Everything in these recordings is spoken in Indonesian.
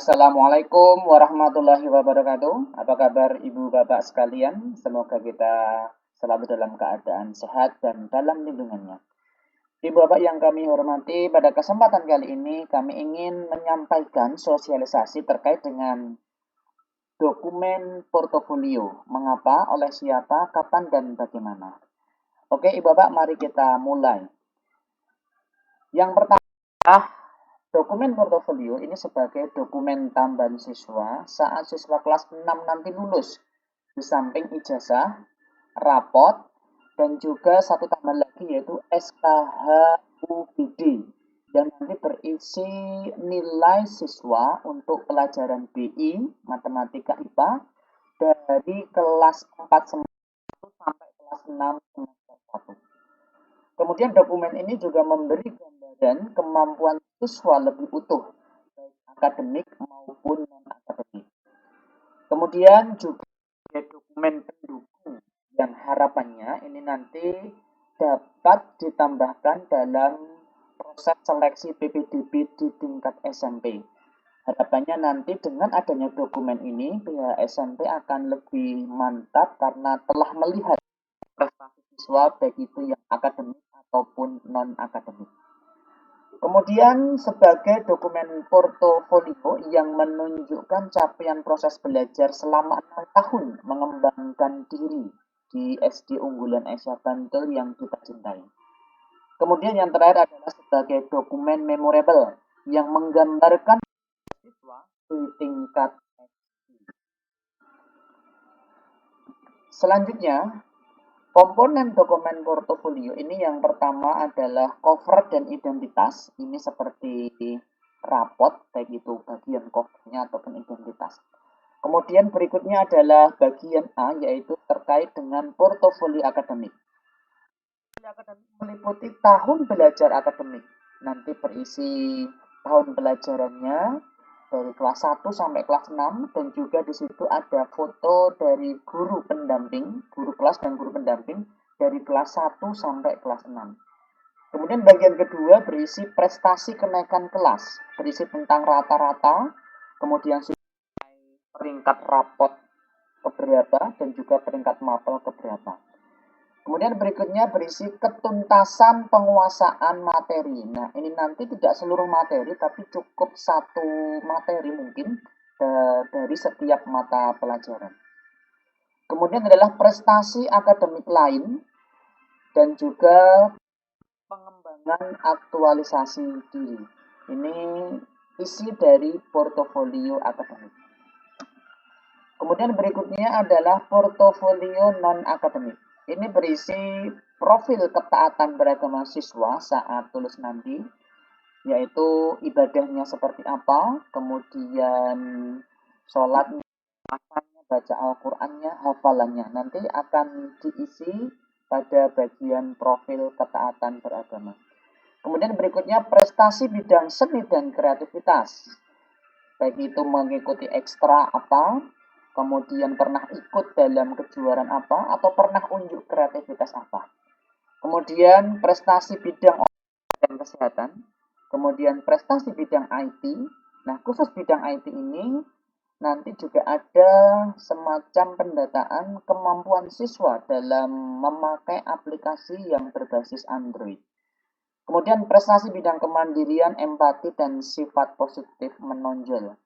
Assalamualaikum warahmatullahi wabarakatuh. Apa kabar Ibu Bapak sekalian? Semoga kita selalu dalam keadaan sehat dan dalam lindungannya. Ibu Bapak yang kami hormati, pada kesempatan kali ini kami ingin menyampaikan sosialisasi terkait dengan dokumen portofolio. Mengapa, oleh siapa, kapan, dan bagaimana. Oke Ibu Bapak, mari kita mulai. Yang pertama, dokumen portofolio ini sebagai dokumen tambahan siswa saat siswa kelas 6 nanti lulus. Di samping ijazah, rapot, dan juga satu tambahan lagi yaitu SKHUBD yang nanti berisi nilai siswa untuk pelajaran BI, Matematika IPA dari kelas 4 semester 1 sampai kelas 6 semester 1. Kemudian dokumen ini juga memberi gambaran kemampuan siswa lebih utuh, baik akademik maupun non-akademik. Kemudian juga ada dokumen pendukung yang harapannya ini nanti dapat ditambahkan dalam proses seleksi PPDB di tingkat SMP. Harapannya nanti dengan adanya dokumen ini, pihak SMP akan lebih mantap karena telah melihat prestasi siswa baik itu yang akademik ataupun non-akademik. Kemudian sebagai dokumen portofolio yang menunjukkan capaian proses belajar selama 6 tahun mengembangkan diri di SD unggulan Asia Bantul yang kita cintai. Kemudian yang terakhir adalah sebagai dokumen memorable yang menggambarkan siswa di tingkat SD. Selanjutnya, komponen dokumen portofolio ini yang pertama adalah cover dan identitas. Ini seperti rapot, baik itu bagian covernya ataupun identitas. Kemudian berikutnya adalah bagian A, yaitu terkait dengan portofolio akademik. Portofolio akademik meliputi tahun belajar akademik. Nanti berisi tahun pelajarannya dari kelas 1 sampai kelas 6 dan juga di situ ada foto dari guru pendamping, guru kelas dan guru pendamping dari kelas 1 sampai kelas 6. Kemudian bagian kedua berisi prestasi kenaikan kelas, berisi tentang rata-rata, kemudian peringkat rapot keberapa dan juga peringkat mapel keberapa. Kemudian berikutnya berisi ketuntasan penguasaan materi. Nah, ini nanti tidak seluruh materi, tapi cukup satu materi mungkin dari setiap mata pelajaran. Kemudian adalah prestasi akademik lain dan juga pengembangan aktualisasi diri. Ini isi dari portofolio akademik. Kemudian berikutnya adalah portofolio non-akademik. Ini berisi profil ketaatan beragama siswa saat lulus nanti, yaitu ibadahnya seperti apa, kemudian sholatnya, baca Al-Qurannya, hafalannya. Nanti akan diisi pada bagian profil ketaatan beragama. Kemudian berikutnya prestasi bidang seni dan kreativitas. Baik itu mengikuti ekstra apa, kemudian pernah ikut dalam kejuaraan apa, atau pernah unjuk kreativitas apa. Kemudian prestasi bidang dan kesehatan, kemudian prestasi bidang IT. Nah, khusus bidang IT ini nanti juga ada semacam pendataan kemampuan siswa dalam memakai aplikasi yang berbasis Android. Kemudian prestasi bidang kemandirian, empati, dan sifat positif menonjol.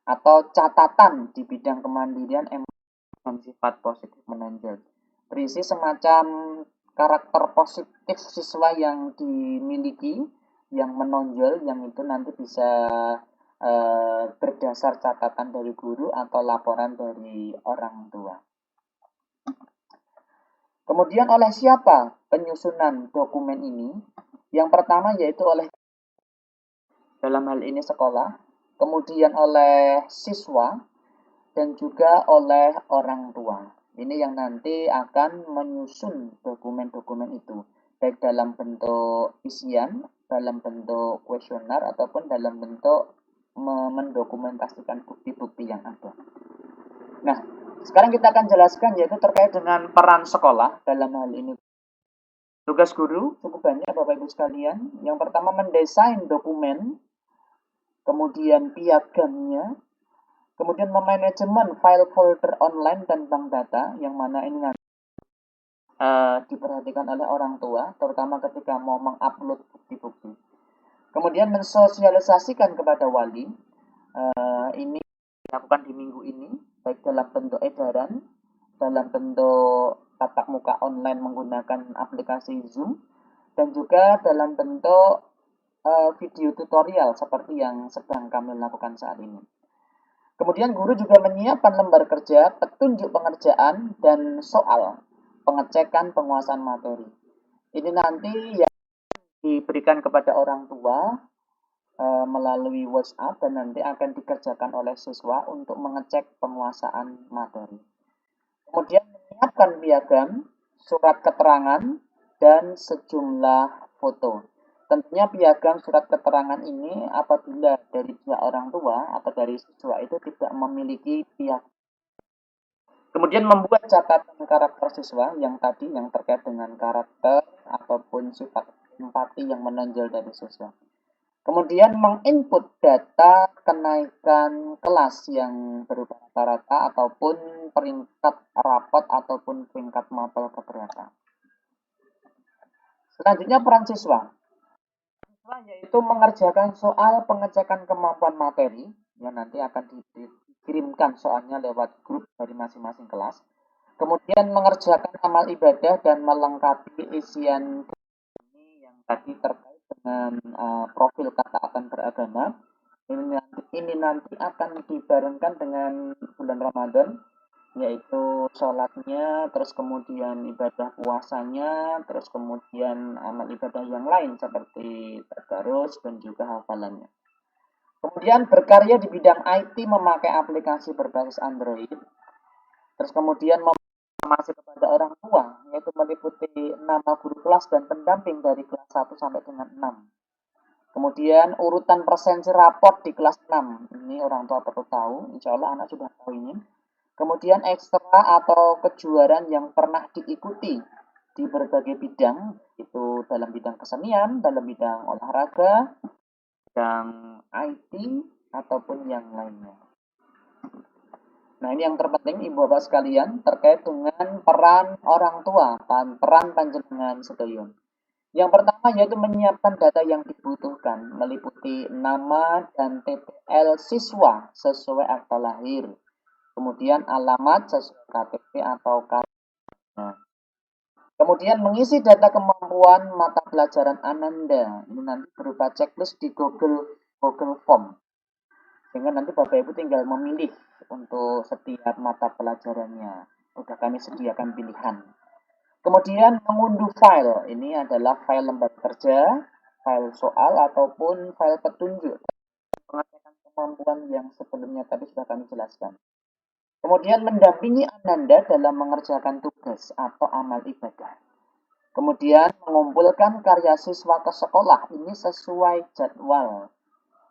Atau catatan di bidang kemandirian, empati, dan sifat positif menonjol. Berisi semacam karakter positif siswa yang dimiliki, yang menonjol, yang itu nanti bisa berdasar catatan dari guru atau laporan dari orang tua. Kemudian oleh siapa penyusunan dokumen ini? Yang pertama yaitu oleh, dalam hal ini sekolah, kemudian oleh siswa, dan juga oleh orang tua. Ini yang nanti akan menyusun dokumen-dokumen itu, baik dalam bentuk isian, dalam bentuk kuesioner, ataupun dalam bentuk mendokumentasikan bukti-bukti yang ada. Nah, sekarang kita akan jelaskan yaitu terkait dengan peran sekolah dalam hal ini. Tugas guru cukup banyak Bapak Ibu sekalian. Yang pertama mendesain dokumen, kemudian piagamnya, Kemudian memanajemen file folder online dan bank data, yang mana ini nanti diperhatikan oleh orang tua, terutama ketika mau mengupload bukti-bukti. Kemudian mensosialisasikan kepada wali, ini dilakukan di minggu ini, baik dalam bentuk edaran, dalam bentuk tatap muka online menggunakan aplikasi Zoom, dan juga dalam bentuk video tutorial seperti yang sedang kami lakukan saat ini. Kemudian guru juga menyiapkan lembar kerja, petunjuk pengerjaan, dan soal pengecekan penguasaan materi. Ini nanti yang diberikan kepada orang tua melalui WhatsApp dan nanti akan dikerjakan oleh siswa untuk mengecek penguasaan materi. Kemudian menyiapkan piagam, surat keterangan, dan sejumlah foto. Tentunya piagam surat keterangan ini apabila dari pihak orang tua atau dari siswa itu tidak memiliki piagam. Kemudian membuat catatan karakter siswa yang tadi yang terkait dengan karakter ataupun sifat empati yang menonjol dari siswa. Kemudian menginput data kenaikan kelas yang berupa rata-rata ataupun peringkat rapot ataupun peringkat mapel keberatan. Selanjutnya peran siswa. Siswa yaitu mengerjakan soal pengecekan kemampuan materi yang nanti akan dikirimkan soalnya lewat grup dari masing-masing kelas. Kemudian mengerjakan amal ibadah dan melengkapi isian ini yang tadi terkait dengan profil ketaatan beragama. Ini nanti akan dibarengkan dengan bulan Ramadan, yaitu sholatnya, terus kemudian ibadah puasanya, terus kemudian amal ibadah yang lain seperti tadarus dan juga hafalannya. Kemudian berkarya di bidang IT memakai aplikasi berbasis Android, terus kemudian informasi kepada orang tua, yaitu meliputi nama guru kelas dan pendamping dari kelas 1 sampai dengan 6. Kemudian urutan presensi raport di kelas 6. Ini orang tua perlu tahu, insya Allah anak sudah tahu ini. Kemudian ekstra atau kejuaraan yang pernah diikuti di berbagai bidang, itu dalam bidang kesenian, dalam bidang olahraga, bidang IT, ataupun yang lainnya. Nah, ini yang terpenting Ibu Bapak sekalian terkait dengan peran orang tua, peran panjenengan sedaya. Yang pertama yaitu menyiapkan data yang dibutuhkan, meliputi nama dan TPL siswa sesuai akta lahir, kemudian alamat sesuai KTP atau KTP. Kemudian mengisi data kemampuan mata pelajaran Ananda, ini nanti berupa checklist di Google Form. Sehingga nanti Bapak Ibu tinggal memilih untuk setiap mata pelajarannya. Sudah kami sediakan pilihan. Kemudian mengunduh file. Ini adalah file lembar kerja, file soal ataupun file petunjuk pengecekan kemampuan yang sebelumnya tadi sudah kami jelaskan. Kemudian mendampingi Ananda dalam mengerjakan tugas atau amal ibadah. Kemudian mengumpulkan karya siswa ke sekolah. Ini sesuai jadwal.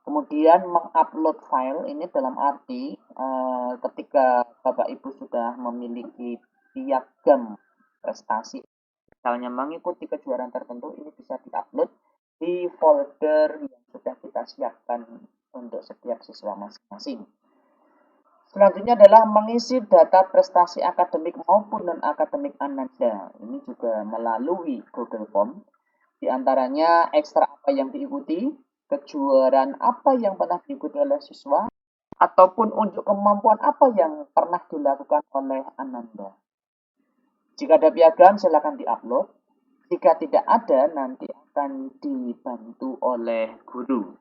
Kemudian mengupload file ini dalam arti ketika Bapak Ibu sudah memiliki piagam prestasi, misalnya mengikuti kejuaraan tertentu, ini bisa diupload di folder yang sudah kita siapkan untuk setiap siswa masing-masing. Selanjutnya adalah mengisi data prestasi akademik maupun non-akademik Ananda. Ini juga melalui Google Form. Di antaranya ekstra apa yang diikuti, kejuaraan apa yang pernah diikuti oleh siswa, ataupun unjuk kemampuan apa yang pernah dilakukan oleh Ananda. Jika ada piagam, silakan diupload. Jika tidak ada, nanti akan dibantu oleh guru.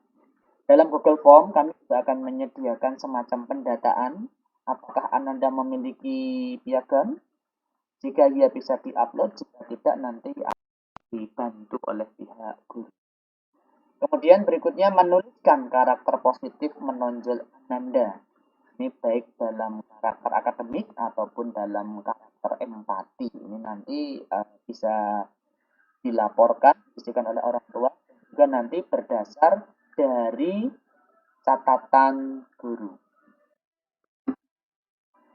Dalam Google Form, kami juga akan menyediakan semacam pendataan apakah Ananda memiliki piagam. Jika ia bisa diupload, jika tidak nanti akan dibantu oleh pihak guru. Kemudian berikutnya menuliskan karakter positif menonjol Ananda. Ini baik dalam karakter akademik ataupun dalam karakter empati. Ini nanti bisa dilaporkan, dibisikan oleh orang tua, juga nanti berdasar dari catatan guru.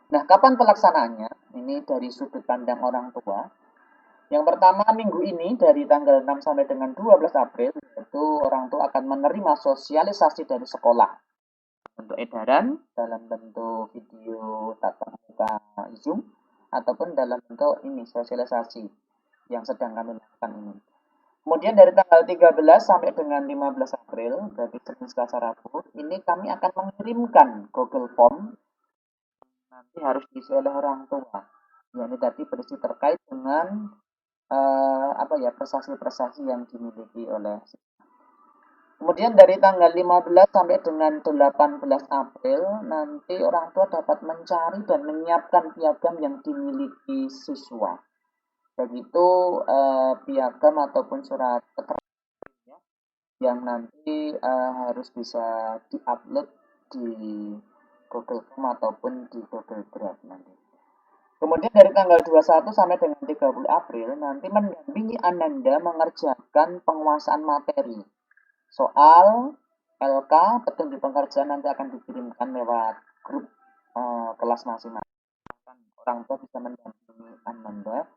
Nah, kapan pelaksanaannya? Ini dari sudut pandang orang tua. Yang pertama, minggu ini dari tanggal 6 sampai dengan 12 April, yaitu orang tua akan menerima sosialisasi dari sekolah bentuk edaran, dalam bentuk video tatap muka Zoom, ataupun dalam bentuk ini sosialisasi yang sedang kami lakukan ini. Kemudian dari tanggal 13 sampai dengan 15 April, berarti Senin, Selasa, Rabu, ini kami akan mengirimkan Google Form nanti harus diisi oleh orang tua. Ya, ini tadi berisi terkait dengan apa ya, prestasi-prestasi yang dimiliki oleh siswa. Kemudian dari tanggal 15 sampai dengan 18 April, nanti orang tua dapat mencari dan menyiapkan piagam yang dimiliki siswa. Begitu piagam ataupun surat keterangan yang nanti harus bisa diupload di Google Form ataupun di Google Drive nanti. Kemudian dari tanggal 21 sampai dengan 30 April nanti mendampingi Ananda mengerjakan penguasaan materi. Soal LK petunjuk pengerjaan nanti akan dikirimkan lewat grup kelas masing-masing. Orang tua bisa mendampingi Ananda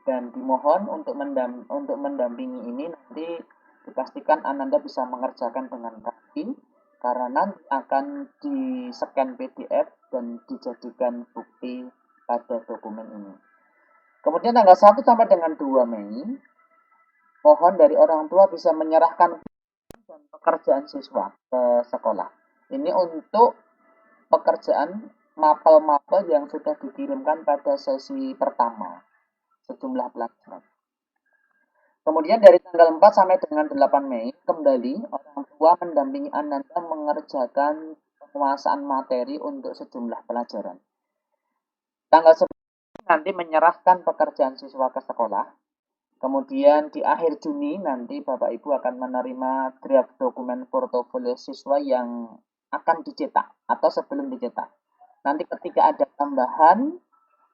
dan dimohon untuk mendampingi ini nanti dipastikan Ananda bisa mengerjakan dengan kaki karena nanti akan di-scan PDF dan dijadikan bukti pada dokumen ini. Kemudian tanggal 1 sampai dengan 2 Mei, mohon dari orang tua bisa menyerahkan dan pekerjaan siswa ke sekolah. Ini untuk pekerjaan mapel-mapel yang sudah dikirimkan pada sesi pertama, sejumlah pelajaran. Kemudian dari tanggal 4 sampai dengan 8 Mei, kembali orang tua mendampingi Ananda mengerjakan penguasaan materi untuk sejumlah pelajaran. Tanggal 9 nanti menyerahkan pekerjaan siswa ke sekolah. Kemudian di akhir Juni nanti Bapak Ibu akan menerima draft dokumen portofolio siswa yang akan dicetak atau sebelum dicetak. Nanti ketika ada tambahan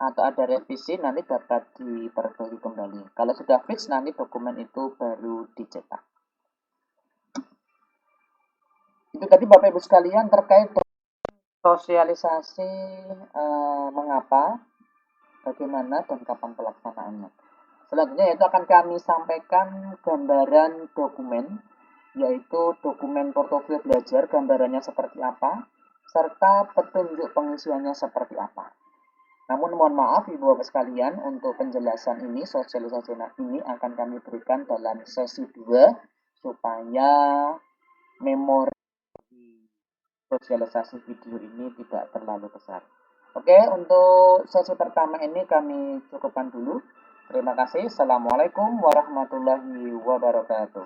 atau ada revisi nanti dapat diperbarui kembali. Kalau sudah fix nanti dokumen itu baru dicetak. Itu tadi Bapak Ibu sekalian terkait sosialisasi mengapa, bagaimana, dan kapan pelaksanaannya. Selanjutnya yaitu akan kami sampaikan gambaran dokumen, yaitu dokumen portofolio belajar, gambarannya seperti apa, serta petunjuk pengisiannya seperti apa. Namun mohon maaf Ibu Bapak sekalian, untuk penjelasan ini, sosialisasi ini akan kami berikan dalam sesi 2, supaya memori sosialisasi video ini tidak terlalu besar. Oke, untuk sesi pertama ini kami cukupkan dulu. Terima kasih. Assalamualaikum warahmatullahi wabarakatuh.